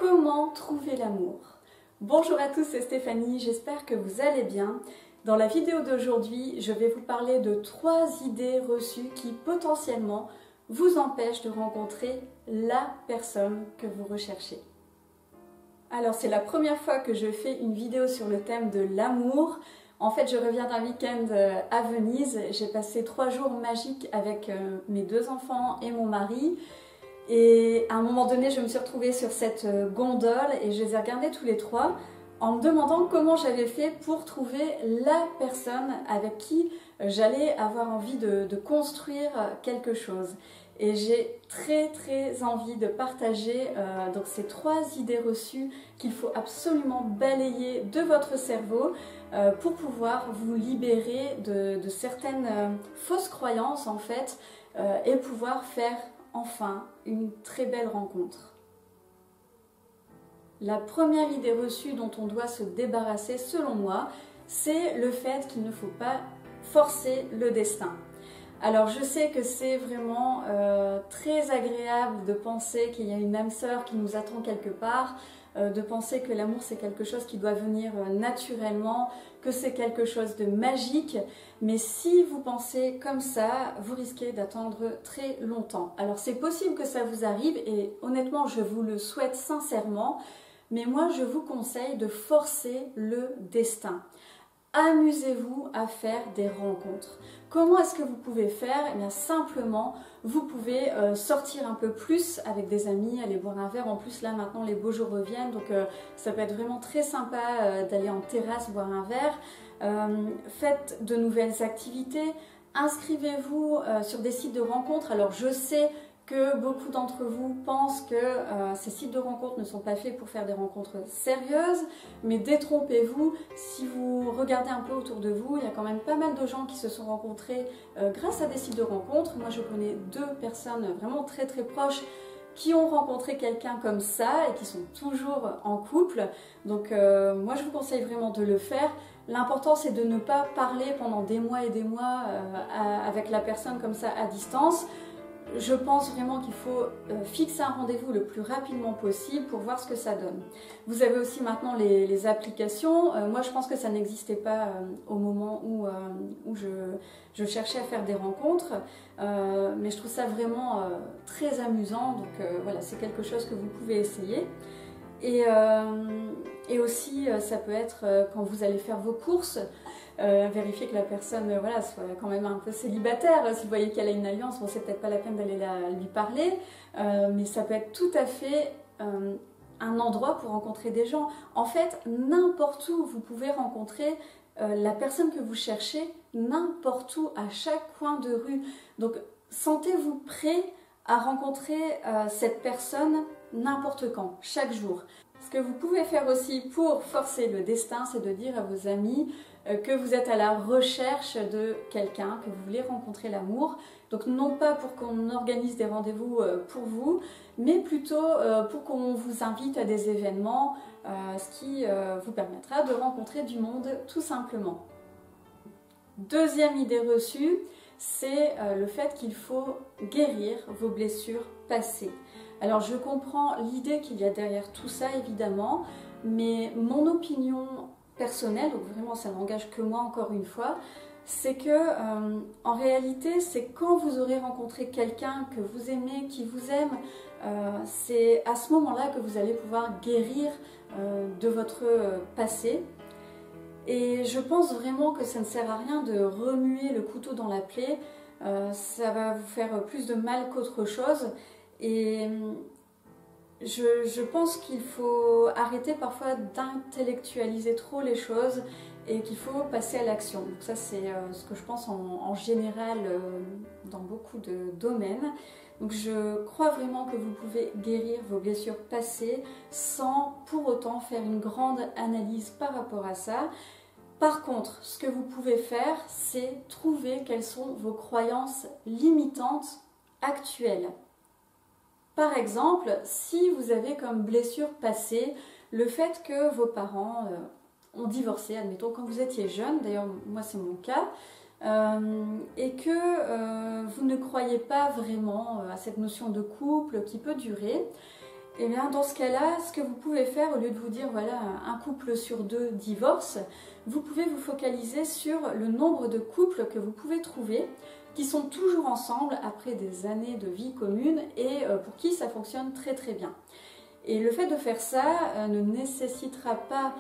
Comment trouver l'amour? Bonjour à tous, c'est Stéphanie, j'espère que vous allez bien. Dans la vidéo d'aujourd'hui, je vais vous parler de 3 idées reçues qui potentiellement vous empêchent de rencontrer la personne que vous recherchez. Alors c'est la première fois que je fais une vidéo sur le thème de l'amour. En fait, je reviens d'un week-end à Venise. J'ai passé 3 jours magiques avec mes 2 enfants et mon mari. Et à un moment donné, je me suis retrouvée sur cette gondole et je les ai regardés tous les 3 en me demandant comment j'avais fait pour trouver la personne avec qui j'allais avoir envie de construire quelque chose. Et j'ai très envie de partager donc ces 3 idées reçues qu'il faut absolument balayer de votre cerveau pour pouvoir vous libérer de certaines fausses croyances en fait et pouvoir faire enfin une très belle rencontre. La première idée reçue dont on doit se débarrasser selon moi, c'est le fait qu'il ne faut pas forcer le destin. Alors je sais que c'est vraiment très agréable de penser qu'il y a une âme sœur qui nous attend quelque part, de penser que l'amour c'est quelque chose qui doit venir naturellement, que c'est quelque chose de magique, mais si vous pensez comme ça, vous risquez d'attendre très longtemps. Alors c'est possible que ça vous arrive et honnêtement je vous le souhaite sincèrement, mais moi je vous conseille de forcer le destin. Amusez-vous à faire des rencontres. Comment est-ce que vous pouvez faire? Eh bien simplement, vous pouvez sortir un peu plus avec des amis, aller boire un verre. En plus là maintenant les beaux jours reviennent, donc ça peut être vraiment très sympa d'aller en terrasse boire un verre. Faites de nouvelles activités, inscrivez-vous sur des sites de rencontres. Alors je sais que beaucoup d'entre vous pensent que ces sites de rencontres ne sont pas faits pour faire des rencontres sérieuses, mais détrompez-vous, si vous regardez un peu autour de vous, il y a quand même pas mal de gens qui se sont rencontrés grâce à des sites de rencontres. Moi je connais 2 personnes vraiment très proches qui ont rencontré quelqu'un comme ça et qui sont toujours en couple. Donc moi je vous conseille vraiment de le faire. L'important c'est de ne pas parler pendant des mois et des mois avec la personne comme ça à distance. Je pense vraiment qu'il faut fixer un rendez-vous le plus rapidement possible pour voir ce que ça donne. Vous avez aussi maintenant les applications. Moi, je pense que ça n'existait pas au moment où je cherchais à faire des rencontres. Mais je trouve ça vraiment très amusant. Donc voilà, c'est quelque chose que vous pouvez essayer. Et aussi, ça peut être quand vous allez faire vos courses, vérifier que la personne voilà, soit quand même un peu célibataire. Si vous voyez qu'elle a une alliance, bon, c'est peut-être pas la peine d'aller lui parler, mais ça peut être tout à fait un endroit pour rencontrer des gens. En fait, n'importe où, vous pouvez rencontrer la personne que vous cherchez, n'importe où, à chaque coin de rue. Donc, sentez-vous prêt à rencontrer cette personne n'importe quand, chaque jour. Ce que vous pouvez faire aussi pour forcer le destin, c'est de dire à vos amis que vous êtes à la recherche de quelqu'un, que vous voulez rencontrer l'amour. Donc non pas pour qu'on organise des rendez-vous pour vous, mais plutôt pour qu'on vous invite à des événements, ce qui vous permettra de rencontrer du monde tout simplement. Deuxième idée reçue, c'est le fait qu'il faut guérir vos blessures passées. Alors je comprends l'idée qu'il y a derrière tout ça évidemment, mais mon opinion personnelle, donc vraiment ça n'engage que moi encore une fois, c'est que en réalité c'est quand vous aurez rencontré quelqu'un que vous aimez, qui vous aime, c'est à ce moment-là que vous allez pouvoir guérir de votre passé. Et je pense vraiment que ça ne sert à rien de remuer le couteau dans la plaie, ça va vous faire plus de mal qu'autre chose. Et je pense qu'il faut arrêter parfois d'intellectualiser trop les choses et qu'il faut passer à l'action. Donc ça c'est ce que je pense en général dans beaucoup de domaines. Donc je crois vraiment que vous pouvez guérir vos blessures passées sans pour autant faire une grande analyse par rapport à ça. Par contre, ce que vous pouvez faire, c'est trouver quelles sont vos croyances limitantes actuelles. Par exemple, si vous avez comme blessure passée le fait que vos parents ont divorcé, admettons quand vous étiez jeune, d'ailleurs moi c'est mon cas, et que vous ne croyez pas vraiment à cette notion de couple qui peut durer, Et bien dans ce cas-là, ce que vous pouvez faire, au lieu de vous dire voilà, un couple sur 2 divorce, vous pouvez vous focaliser sur le nombre de couples que vous pouvez trouver qui sont toujours ensemble après des années de vie commune et pour qui ça fonctionne très très bien. Et le fait de faire ça ne nécessitera pas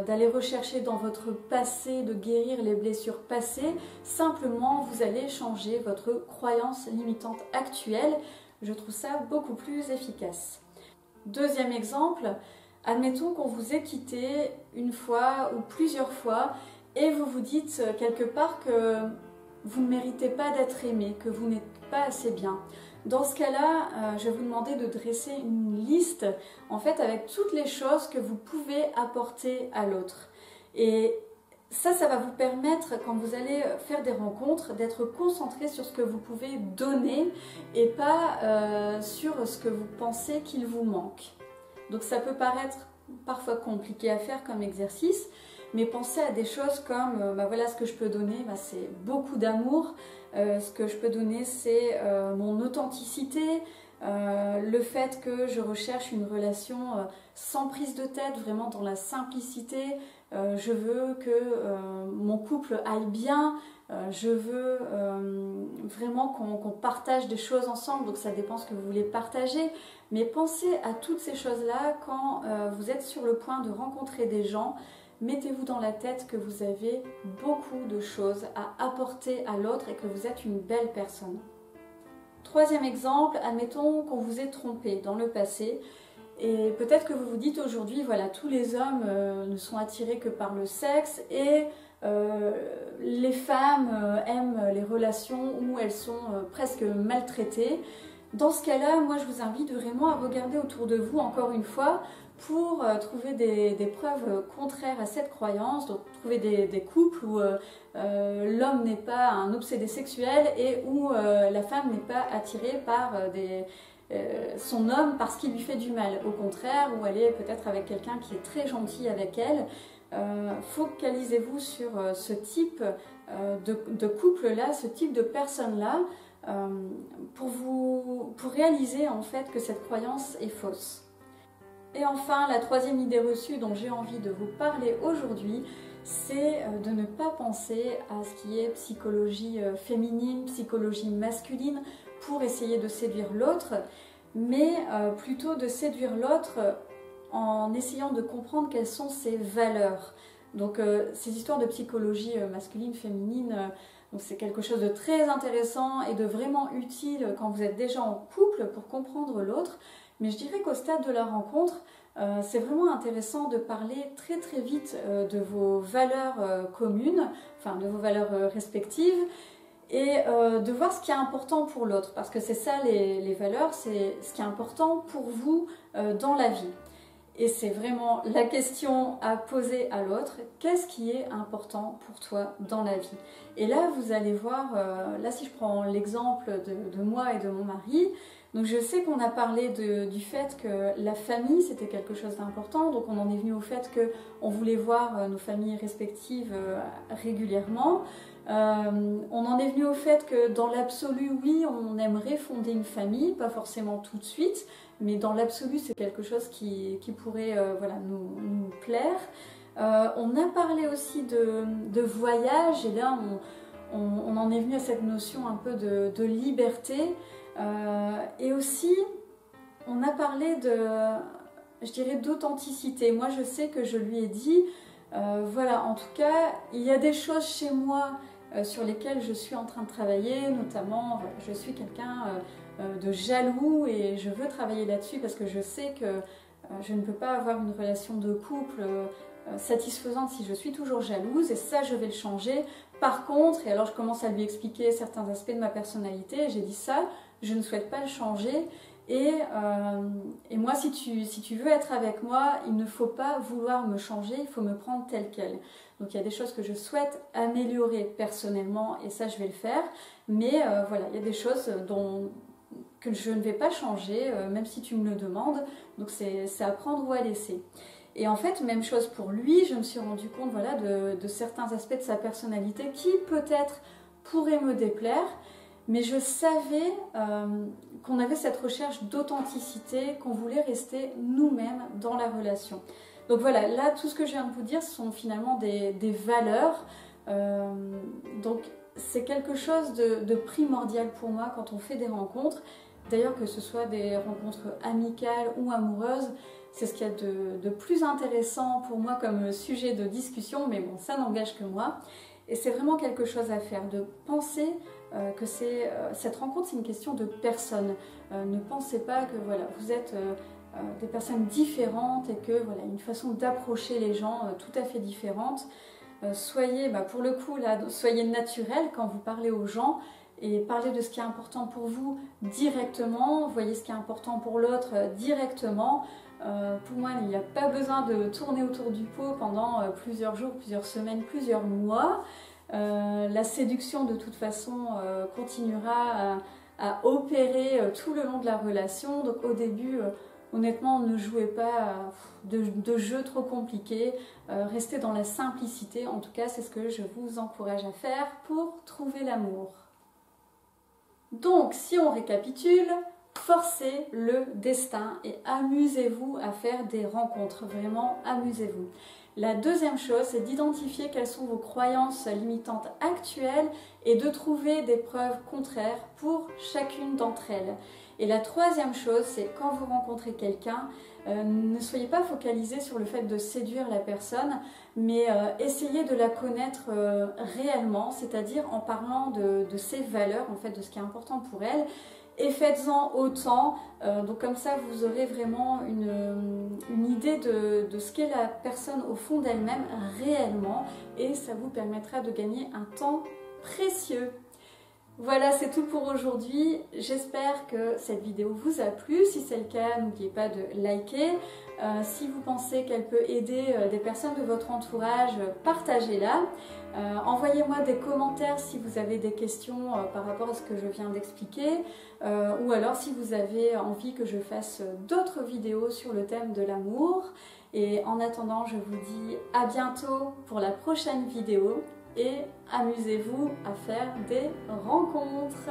d'aller rechercher dans votre passé, de guérir les blessures passées. Simplement, vous allez changer votre croyance limitante actuelle. Je trouve ça beaucoup plus efficace. Deuxième exemple, admettons qu'on vous ait quitté une fois ou plusieurs fois et vous vous dites quelque part que vous ne méritez pas d'être aimé, que vous n'êtes pas assez bien. Dans ce cas-là, je vais vous demander de dresser une liste en fait avec toutes les choses que vous pouvez apporter à l'autre. Et ça va vous permettre, quand vous allez faire des rencontres, d'être concentré sur ce que vous pouvez donner et pas sur ce que vous pensez qu'il vous manque. Donc ça peut paraître parfois compliqué à faire comme exercice, mais pensez à des choses comme, voilà, ce que je peux donner, c'est beaucoup d'amour. Ce que je peux donner, c'est mon authenticité, le fait que je recherche une relation sans prise de tête, vraiment dans la simplicité. Je veux que mon couple aille bien, je veux vraiment qu'on partage des choses ensemble, donc ça dépend ce que vous voulez partager. Mais pensez à toutes ces choses-là quand vous êtes sur le point de rencontrer des gens. Mettez-vous dans la tête que vous avez beaucoup de choses à apporter à l'autre et que vous êtes une belle personne. Troisième exemple, admettons qu'on vous ait trompé dans le passé et peut-être que vous vous dites aujourd'hui, voilà, tous les hommes ne sont attirés que par le sexe et les femmes aiment les relations où elles sont presque maltraitées. Dans ce cas-là, moi je vous invite vraiment à regarder autour de vous encore une fois pour trouver des preuves contraires à cette croyance, donc trouver des couples où l'homme n'est pas un obsédé sexuel et où la femme n'est pas attirée par son homme parce qu'il lui fait du mal. Au contraire, où elle est peut-être avec quelqu'un qui est très gentil avec elle. Focalisez-vous sur ce type de couple-là, ce type de personne-là, pour réaliser en fait que cette croyance est fausse. Et enfin, la troisième idée reçue dont j'ai envie de vous parler aujourd'hui, c'est de ne pas penser à ce qui est psychologie féminine, psychologie masculine pour essayer de séduire l'autre, mais plutôt de séduire l'autre en essayant de comprendre quelles sont ses valeurs. Donc ces histoires de psychologie masculine, féminine, c'est quelque chose de très intéressant et de vraiment utile quand vous êtes déjà en couple pour comprendre l'autre. Mais je dirais qu'au stade de la rencontre, c'est vraiment intéressant de parler très très vite de vos valeurs communes, enfin de vos valeurs respectives, et de voir ce qui est important pour l'autre, parce que c'est ça les valeurs, c'est ce qui est important pour vous dans la vie. Et c'est vraiment la question à poser à l'autre, qu'est-ce qui est important pour toi dans la vie? Et là, vous allez voir, là si je prends l'exemple de moi et de mon mari, donc je sais qu'on a parlé du fait que la famille c'était quelque chose d'important, donc on en est venu au fait qu'on voulait voir nos familles respectives régulièrement. On en est venu au fait que dans l'absolu, oui, on aimerait fonder une famille, pas forcément tout de suite, mais dans l'absolu c'est quelque chose qui pourrait voilà, nous plaire. On a parlé aussi de voyage et là on en est venu à cette notion un peu de liberté. Et aussi, on a parlé je dirais, d'authenticité. Moi, je sais que je lui ai dit, voilà, en tout cas, il y a des choses chez moi sur lesquelles je suis en train de travailler, notamment, je suis quelqu'un de jaloux et je veux travailler là-dessus parce que je sais que je ne peux pas avoir une relation de couple satisfaisante si je suis toujours jalouse et ça, je vais le changer. Par contre, et alors je commence à lui expliquer certains aspects de ma personnalité, j'ai dit ça, je ne souhaite pas le changer et moi si tu veux être avec moi, il ne faut pas vouloir me changer, il faut me prendre telle quelle. Donc il y a des choses que je souhaite améliorer personnellement et ça je vais le faire, mais voilà, il y a des choses que je ne vais pas changer, même si tu me le demandes, donc c'est à prendre ou à laisser. Et en fait, même chose pour lui, je me suis rendu compte voilà, de certains aspects de sa personnalité qui peut-être pourraient me déplaire, mais je savais qu'on avait cette recherche d'authenticité, qu'on voulait rester nous-mêmes dans la relation. Donc voilà, là tout ce que je viens de vous dire, ce sont finalement des valeurs. Donc c'est quelque chose de primordial pour moi quand on fait des rencontres. D'ailleurs, que ce soit des rencontres amicales ou amoureuses, c'est ce qu'il y a de plus intéressant pour moi comme sujet de discussion, mais bon, ça n'engage que moi. Et c'est vraiment quelque chose à faire, de penser que cette rencontre, c'est une question de personnes. Ne pensez pas que voilà, vous êtes des personnes différentes et que voilà, une façon d'approcher les gens tout à fait différente. Soyez, pour le coup, là, soyez naturel quand vous parlez aux gens. Et parlez de ce qui est important pour vous directement, voyez ce qui est important pour l'autre directement. Pour moi, il n'y a pas besoin de tourner autour du pot pendant plusieurs jours, plusieurs semaines, plusieurs mois. La séduction, de toute façon, continuera à opérer tout le long de la relation. Donc au début, honnêtement, ne jouez pas de jeux trop compliqués. Restez dans la simplicité. En tout cas, c'est ce que je vous encourage à faire pour trouver l'amour. Donc, si on récapitule, forcez le destin et amusez-vous à faire des rencontres, vraiment amusez-vous. La deuxième chose, c'est d'identifier quelles sont vos croyances limitantes actuelles et de trouver des preuves contraires pour chacune d'entre elles. Et la troisième chose, c'est quand vous rencontrez quelqu'un, ne soyez pas focalisé sur le fait de séduire la personne, mais essayez de la connaître réellement, c'est-à-dire en parlant de ses valeurs, en fait, de ce qui est important pour elle, et faites-en autant. Donc comme ça, vous aurez vraiment une idée de ce qu'est la personne au fond d'elle-même réellement, et ça vous permettra de gagner un temps précieux. Voilà, c'est tout pour aujourd'hui. J'espère que cette vidéo vous a plu. Si c'est le cas, n'oubliez pas de liker. Si vous pensez qu'elle peut aider des personnes de votre entourage, partagez-la. Envoyez-moi des commentaires si vous avez des questions par rapport à ce que je viens d'expliquer. Ou alors si vous avez envie que je fasse d'autres vidéos sur le thème de l'amour. Et en attendant, je vous dis à bientôt pour la prochaine vidéo. Et amusez-vous à faire des rencontres.